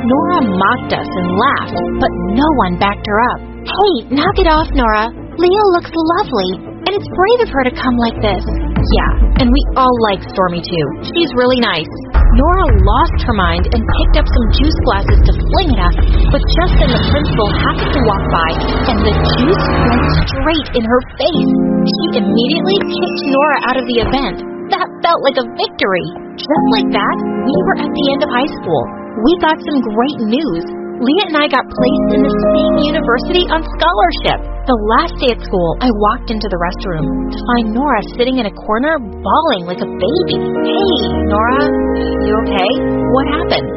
Nora mocked us and laughed, but no one backed her up. Hey, knock it off, Nora. Leah looks lovely, and it's brave of her to come like this. Yeah, and we all like Stormy too. She's really nice. Nora lost her mind and picked up some juice glasses to fling at us, but just then the principal happened to walk by, and the juice went straight in her face. She immediately kicked Nora out of the event. That felt like a victory. Just like that, we were at the end of high school. We got some great news. Leah and I got placed in the same university on scholarship. The last day at school, I walked into the restroom to find Nora sitting in a corner bawling like a baby. Hey, Nora, you okay? What happened?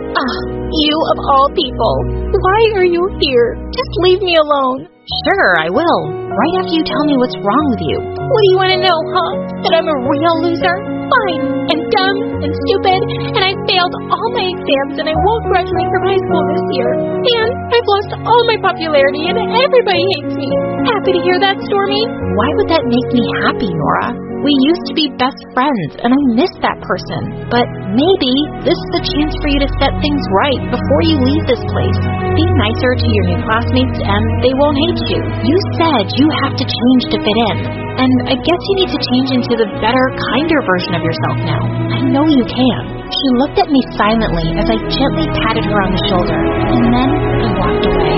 You of all people. Why are you here? Just leave me alone. Sure, I will. Right after you tell me what's wrong with you. What do you want to know, huh? That I'm a real loser? Fine. And dumb and stupid, and I failed all my exams, and I won't graduate from high school this year. And I've lost all my popularity, and everybody hates me. Happy to hear that, Stormy? Why would that make me happy, Nora? We used to be best friends, and I miss that person. But maybe this is a chance for you to set things right before you leave this place. Be nicer to your new classmates, and they won't hate you. You said you have to change to fit in, and I guess you need to change into the better, kinder version of yourself now. I know you can. She looked at me silently as I gently patted her on the shoulder, and then I walked away.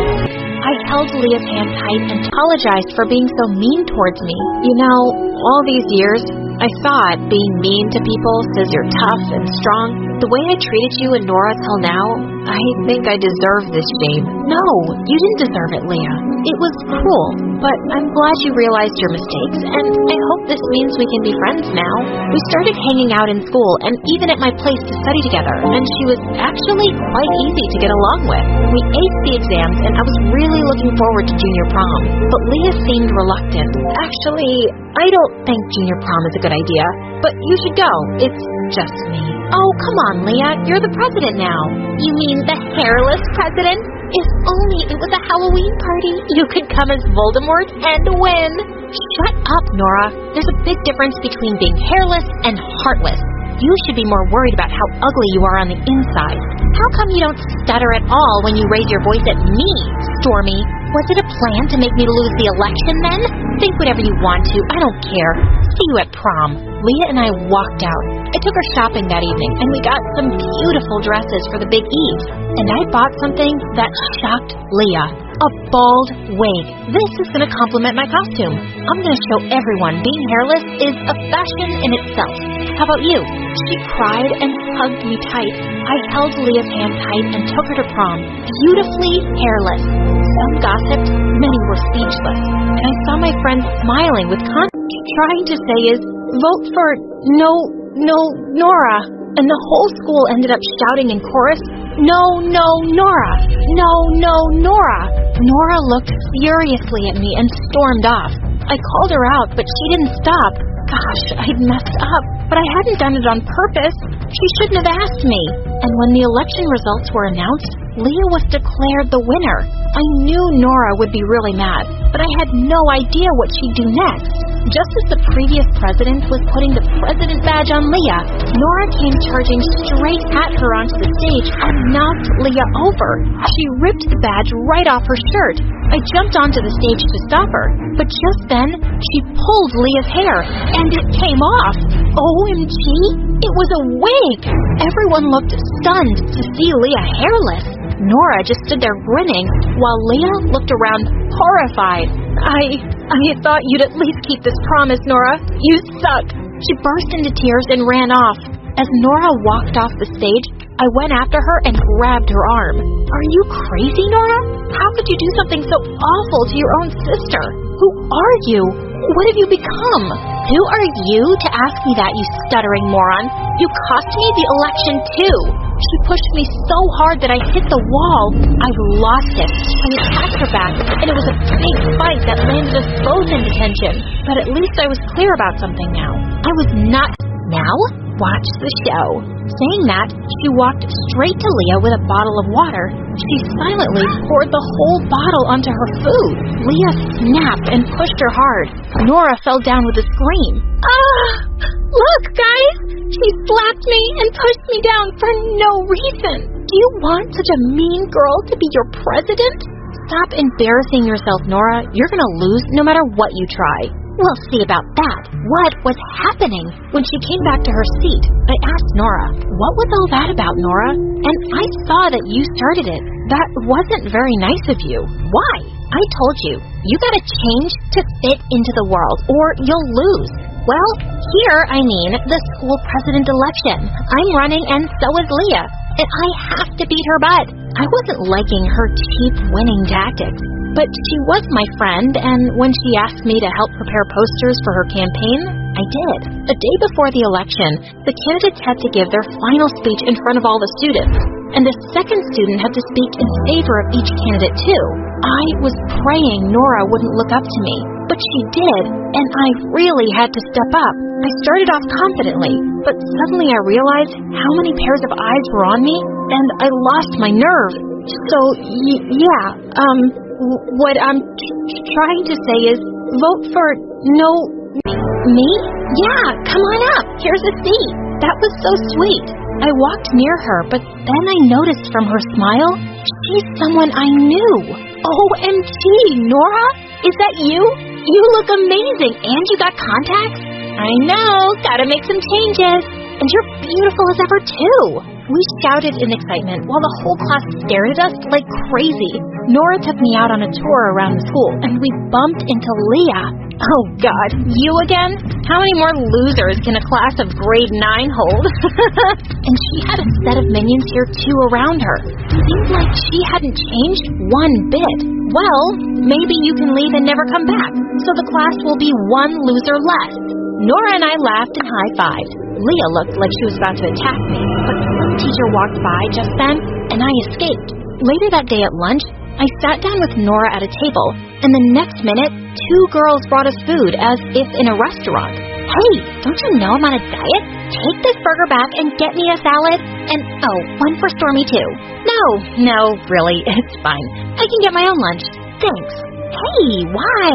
I held Leah's hand tight and apologized for being so mean towards me. You know, all these years, I thought being mean to people says you're tough and strong. The way I treated you and Nora till now, I think I deserve this shame. No, you didn't deserve it, Leah. It was cruel, but I'm glad you realized your mistakes, and I hope this means we can be friends now. We started hanging out in school and even at my place to study together, and she was actually quite easy to get along with. We aced the exams, and I was really looking forward to junior prom, but Leah seemed reluctant. Actually, I don't think junior prom is a good idea, but you should go. It's just me. Oh, come on, Leah. You're the president now. You mean the hairless president? If only it was a Halloween party, you could come as Voldemort and win. Shut up, Nora. There's a big difference between being hairless and heartless. You should be more worried about how ugly you are on the inside. How come you don't stutter at all when you raise your voice at me, Stormy? Was it a plan to make me lose the election then? Think whatever you want to. I don't care. See you at prom. Leah and I walked out. I took her shopping that evening, and we got some beautiful dresses for the big eve. And I bought something that shocked Leah. A bald wig. This is going to complement my costume. I'm going to show everyone being hairless is a fashion in itself. How about you? She cried and hugged me tight. I held Leah's hand tight and took her to prom, beautifully hairless. Some gossiped, many were speechless, and I saw my friends smiling with confidence, trying to say is, vote for Nora. And the whole school ended up shouting in chorus, no, Nora! No, Nora! Nora looked furiously at me and stormed off. I called her out, but she didn't stop. Gosh, I'd messed up, but I hadn't done it on purpose. She shouldn't have asked me. And when the election results were announced, Leah was declared the winner. I knew Nora would be really mad, but I had no idea what she'd do next. Just as the previous president was putting the president badge on Leah, Nora came charging straight at her onto the stage and knocked Leah over. She ripped the badge right off her shirt. I jumped onto the stage to stop her, but just then, she pulled Leah's hair, and it came off. OMG! It was a wig! Everyone looked stunned to see Leah hairless. Nora just stood there grinning, while Leah looked around horrified. I thought you'd at least keep this promise, Nora. You suck. She burst into tears and ran off. As Nora walked off the stage, I went after her and grabbed her arm. Are you crazy, Nora? How could you do something so awful to your own sister? Who are you? What have you become? Who are you to ask me that, you stuttering moron? You cost me the election, too. She pushed me so hard that I hit the wall. I lost it. I attacked her back, and it was a big fight that landed us both in detention. But at least I was clear about something now. I was not... Now? Watch the show. Saying that, she walked straight to Leah with a bottle of water. She silently poured the whole bottle onto her food. Leah snapped and pushed her hard. Nora fell down with a scream. Ah! Look, guys! She slapped me and pushed me down for no reason. Do you want such a mean girl to be your president? Stop embarrassing yourself, Nora. You're gonna lose no matter what you try. We'll see about that. What was happening? When she came back to her seat, I asked Nora, what was all that about, Nora? And I saw that you started it. That wasn't very nice of you. Why? I told you, you gotta change to fit into the world, or you'll lose. Well, here I mean the school president election. I'm running and so is Leah, and I have to beat her butt. I wasn't liking her cheap winning tactics, but she was my friend, and when she asked me to help prepare posters for her campaign, I did. A day before the election, the candidates had to give their final speech in front of all the students, and the second student had to speak in favor of each candidate too. I was praying Nora wouldn't look up to me, but she did, and I really had to step up. I started off confidently, but suddenly I realized how many pairs of eyes were on me, and I lost my nerve. So, what I'm trying to say is, vote for no... Me? Yeah, come on up. Here's a seat. That was so sweet. I walked near her, but then I noticed from her smile, she's someone I knew. OMG, Nora? Is that you? You look amazing, and you got contacts? I know, gotta make some changes. And you're beautiful as ever, too. We shouted in excitement while the whole class stared at us like crazy. Nora took me out on a tour around the school, and we bumped into Leah. Oh, God, you again? How many more losers can a class of grade 9 hold? And she had a set of minions here, too, around her. It seemed like she hadn't changed one bit. Well, maybe you can leave and never come back, so the class will be one loser less. Nora and I laughed and high-fived. Leah looked like she was about to attack me, but some teacher walked by just then, and I escaped. Later that day at lunch, I sat down with Nora at a table, and the next minute, 2 girls brought us food as if in a restaurant. Hey, don't you know I'm on a diet? Take this burger back and get me a salad, and one for Stormy too. No, really, it's fine. I can get my own lunch. Thanks. Hey, why?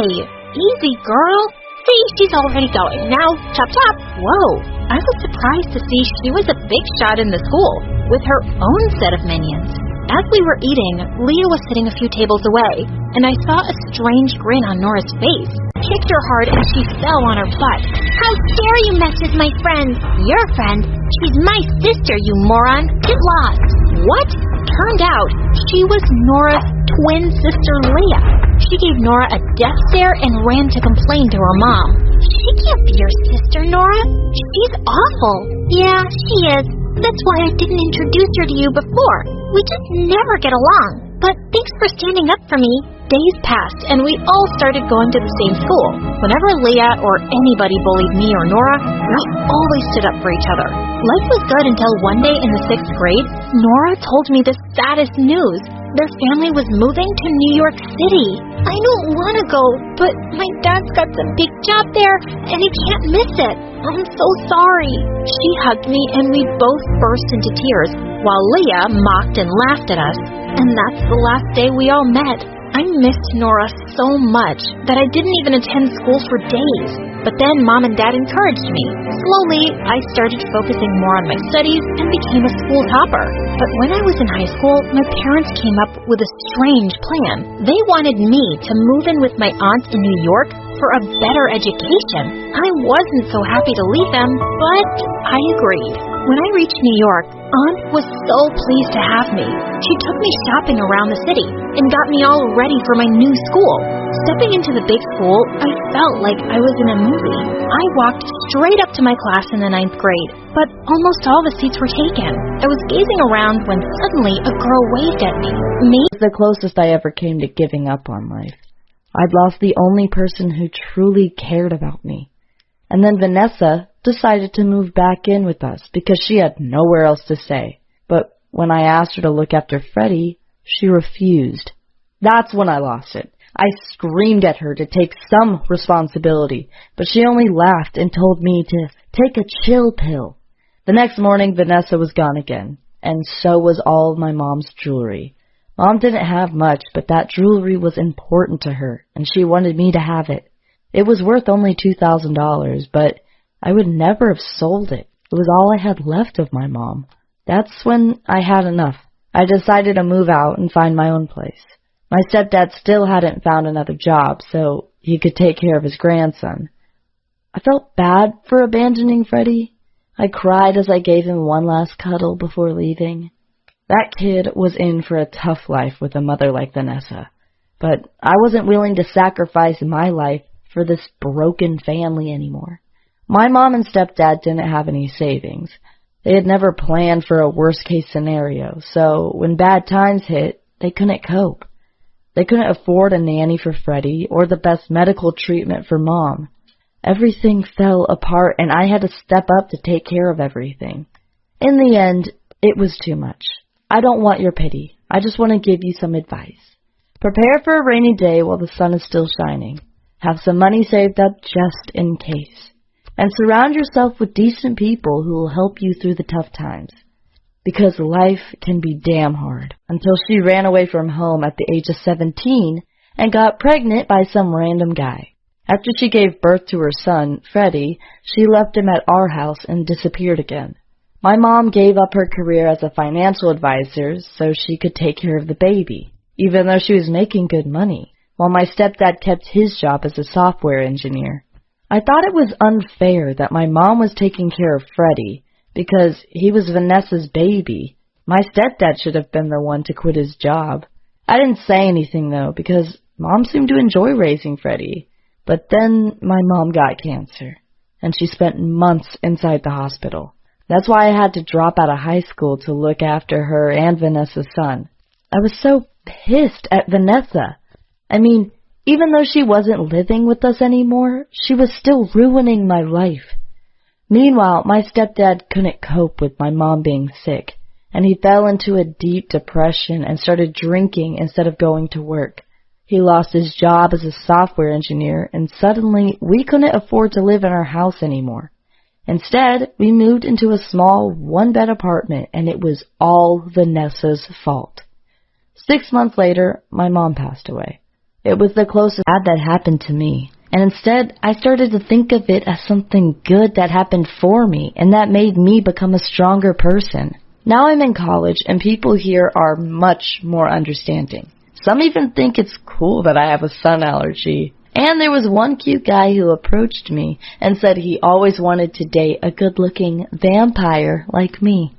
Easy, girl. See, she's already going. Now, chop chop. Whoa, I was surprised to see she was a big shot in the school, with her own set of minions. As we were eating, Leah was sitting a few tables away, and I saw a strange grin on Nora's face. Kicked her hard, and she fell on her butt. How dare you mess with my friend? Your friend? She's my sister, you moron. Get lost. What? Turned out, she was Nora's twin sister, Leah. She gave Nora a death stare and ran to complain to her mom. She can't be your sister, Nora. She's awful. Yeah, she is. That's why I didn't introduce her to you before. We just never get along. But thanks for standing up for me. Days passed, and we all started going to the same school. Whenever Leah or anybody bullied me or Nora, we always stood up for each other. Life was good until one day in the 6th grade, Nora told me the saddest news. Their family was moving to New York City. I don't want to go, but my dad's got some big job there, and he can't miss it. I'm so sorry. She hugged me, and we both burst into tears, while Leah mocked and laughed at us. And that's the last day we all met. I missed Nora so much that I didn't even attend school for days. But then Mom and Dad encouraged me. Slowly, I started focusing more on my studies and became a school topper. But when I was in high school, my parents came up with a strange plan. They wanted me to move in with my aunt in New York for a better education. I wasn't so happy to leave them, but I agreed. When I reached New York, Aunt was so pleased to have me. She took me shopping around the city and got me all ready for my new school. Stepping into the big school, I felt like I was in a movie. I walked straight up to my class in the 9th grade, but almost all the seats were taken. I was gazing around when suddenly a girl waved at me. It was the closest I ever came to giving up on life. I'd lost the only person who truly cared about me. And then Vanessa decided to move back in with us because she had nowhere else to stay. But when I asked her to look after Freddie, she refused. That's when I lost it. I screamed at her to take some responsibility, but she only laughed and told me to take a chill pill. The next morning, Vanessa was gone again, and so was all of my mom's jewelry. Mom didn't have much, but that jewelry was important to her, and she wanted me to have it. It was worth only $2,000, but I would never have sold it. It was all I had left of my mom. That's when I had enough. I decided to move out and find my own place. My stepdad still hadn't found another job, so he could take care of his grandson. I felt bad for abandoning Freddie. I cried as I gave him one last cuddle before leaving. That kid was in for a tough life with a mother like Vanessa, but I wasn't willing to sacrifice my life for this broken family anymore. My mom and stepdad didn't have any savings. They had never planned for a worst-case scenario, so when bad times hit, they couldn't cope. They couldn't afford a nanny for Freddie or the best medical treatment for Mom. Everything fell apart, and I had to step up to take care of everything. In the end, it was too much. I don't want your pity. I just want to give you some advice. Prepare for a rainy day while the sun is still shining. Have some money saved up just in case. And surround yourself with decent people who will help you through the tough times. Because life can be damn hard. Until she ran away from home at the age of 17 and got pregnant by some random guy. After she gave birth to her son, Freddie, she left him at our house and disappeared again. My mom gave up her career as a financial advisor so she could take care of the baby, even though she was making good money, while my stepdad kept his job as a software engineer. I thought it was unfair that my mom was taking care of Freddie because he was Vanessa's baby. My stepdad should have been the one to quit his job. I didn't say anything, though, because Mom seemed to enjoy raising Freddie. But then my mom got cancer, and she spent months inside the hospital. That's why I had to drop out of high school to look after her and Vanessa's son. I was so pissed at Vanessa. I mean, even though she wasn't living with us anymore, she was still ruining my life. Meanwhile, my stepdad couldn't cope with my mom being sick, and he fell into a deep depression and started drinking instead of going to work. He lost his job as a software engineer, and suddenly we couldn't afford to live in our house anymore. Instead, we moved into a small one-bed apartment, and it was all Vanessa's fault. 6 months later, my mom passed away. It was the closest that happened to me, and instead I started to think of it as something good that happened for me, and that made me become a stronger person. Now I'm in college, and people here are much more understanding. Some even think it's cool that I have a sun allergy. And there was one cute guy who approached me and said he always wanted to date a good-looking vampire like me.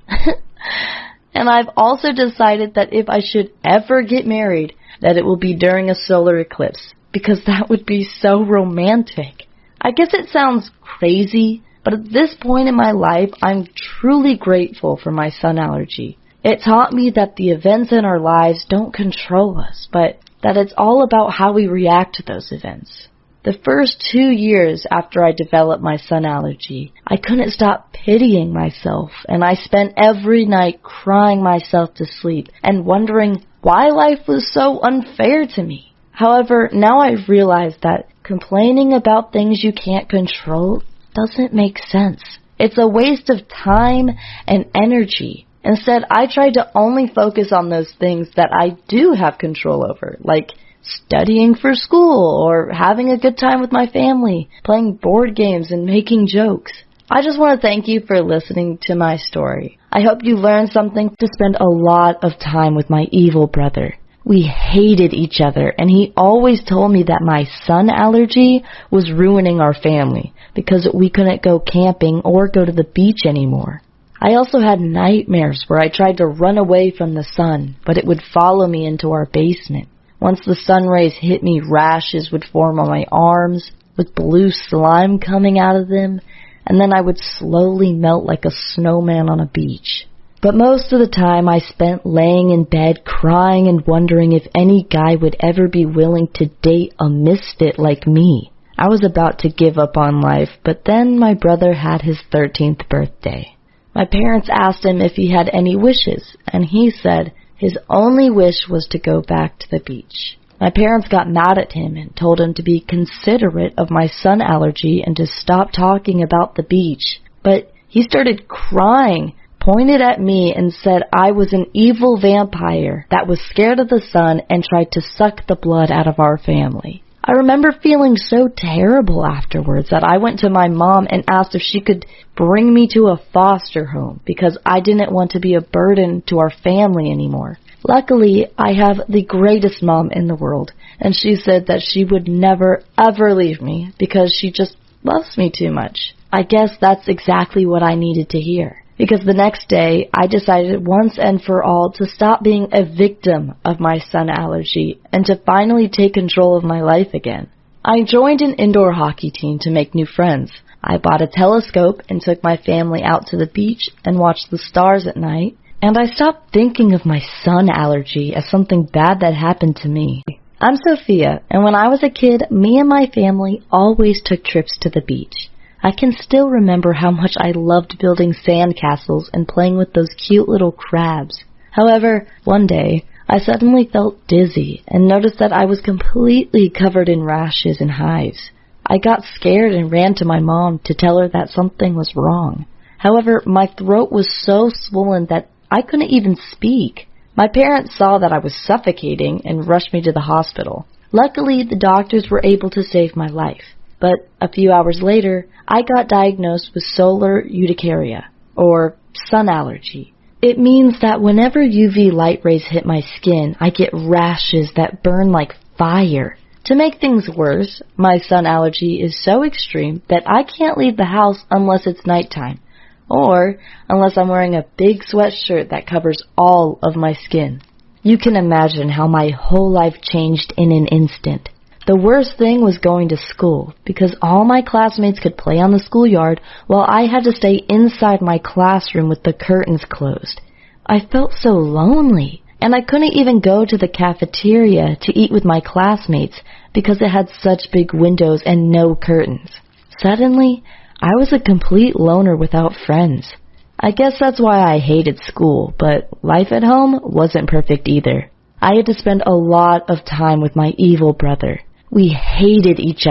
And I've also decided that if I should ever get married, that it will be during a solar eclipse, because that would be so romantic. I guess it sounds crazy, but at this point in my life, I'm truly grateful for my sun allergy. It taught me that the events in our lives don't control us, but that it's all about how we react to those events. The first 2 years after I developed my sun allergy, I couldn't stop pitying myself, and I spent every night crying myself to sleep and wondering why life was so unfair to me. However, now I've realized that complaining about things you can't control doesn't make sense. It's a waste of time and energy. Instead, I tried to only focus on those things that I do have control over, like studying for school or having a good time with my family, playing board games and making jokes. I just want to thank you for listening to my story. I hope you learned something. To spend a lot of time with my evil brother. We hated each other, and he always told me that my sun allergy was ruining our family because we couldn't go camping or go to the beach anymore. I also had nightmares where I tried to run away from the sun, but it would follow me into our basement. Once the sun rays hit me, rashes would form on my arms, with blue slime coming out of them, and then I would slowly melt like a snowman on a beach. But most of the time I spent laying in bed crying and wondering if any guy would ever be willing to date a misfit like me. I was about to give up on life, but then my brother had his 13th birthday. My parents asked him if he had any wishes, and he said his only wish was to go back to the beach. My parents got mad at him and told him to be considerate of my sun allergy and to stop talking about the beach. But he started crying, pointed at me, and said I was an evil vampire that was scared of the sun and tried to suck the blood out of our family. I remember feeling so terrible afterwards that I went to my mom and asked if she could bring me to a foster home because I didn't want to be a burden to our family anymore. Luckily, I have the greatest mom in the world, and she said that she would never, ever leave me because she just loves me too much. I guess that's exactly what I needed to hear. Because the next day, I decided once and for all to stop being a victim of my sun allergy and to finally take control of my life again. I joined an indoor hockey team to make new friends. I bought a telescope and took my family out to the beach and watched the stars at night. And I stopped thinking of my sun allergy as something bad that happened to me. I'm Sophia, and when I was a kid, me and my family always took trips to the beach. I can still remember how much I loved building sand castles and playing with those cute little crabs. However, one day, I suddenly felt dizzy and noticed that I was completely covered in rashes and hives. I got scared and ran to my mom to tell her that something was wrong. However, my throat was so swollen that I couldn't even speak. My parents saw that I was suffocating and rushed me to the hospital. Luckily, the doctors were able to save my life. But a few hours later, I got diagnosed with solar urticaria, or sun allergy. It means that whenever UV light rays hit my skin, I get rashes that burn like fire. To make things worse, my sun allergy is so extreme that I can't leave the house unless it's nighttime, or unless I'm wearing a big sweatshirt that covers all of my skin. You can imagine how my whole life changed in an instant. The worst thing was going to school, because all my classmates could play on the schoolyard while I had to stay inside my classroom with the curtains closed. I felt so lonely, and I couldn't even go to the cafeteria to eat with my classmates because it had such big windows and no curtains. Suddenly, I was a complete loner without friends. I guess that's why I hated school, but life at home wasn't perfect either. I had to spend a lot of time with my evil brother. We hated each